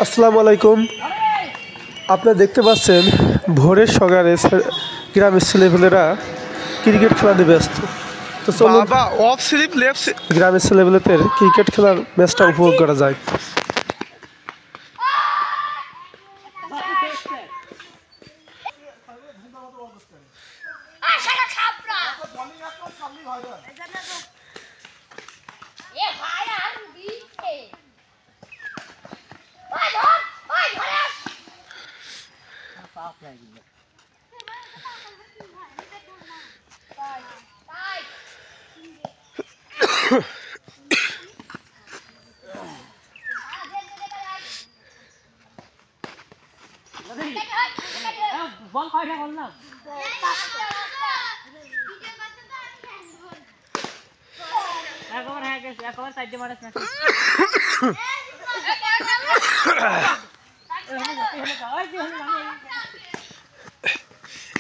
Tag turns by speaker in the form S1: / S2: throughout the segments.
S1: আসসালামু আলাইকুম। আপনারা দেখতে পাচ্ছেন ভোরের সকালে গ্রামের ছেলেপেলেরা ক্রিকেট খেলা নিয়ে ব্যস্ত। তো চলুন গ্রামের ছেলেপেলেদের ক্রিকেট খেলার ম্যাচটা উপভোগ করা যায়।
S2: বল কয়টা করলাম একবার হয়ে গেছে একবার সাইডে মারাস না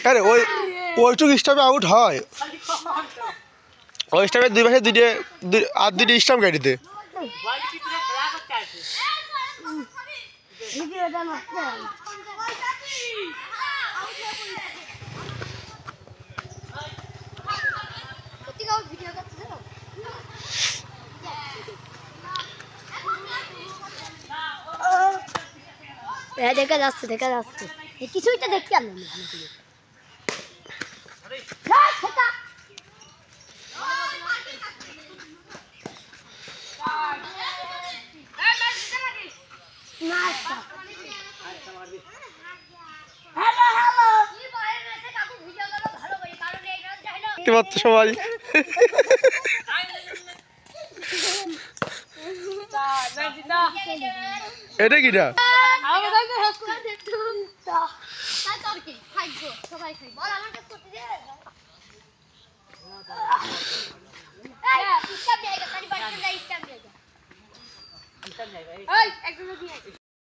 S1: আরে ওইটুকু স্টাম্পে আউট হয়, ওই স্টাম্পের দুই পাশে দুইটা স্টাম্প গাড়িতে।
S3: দেখা যাচ্ছে কিছুই তো দেখতে আনলাম
S1: সবাই এটা কিটা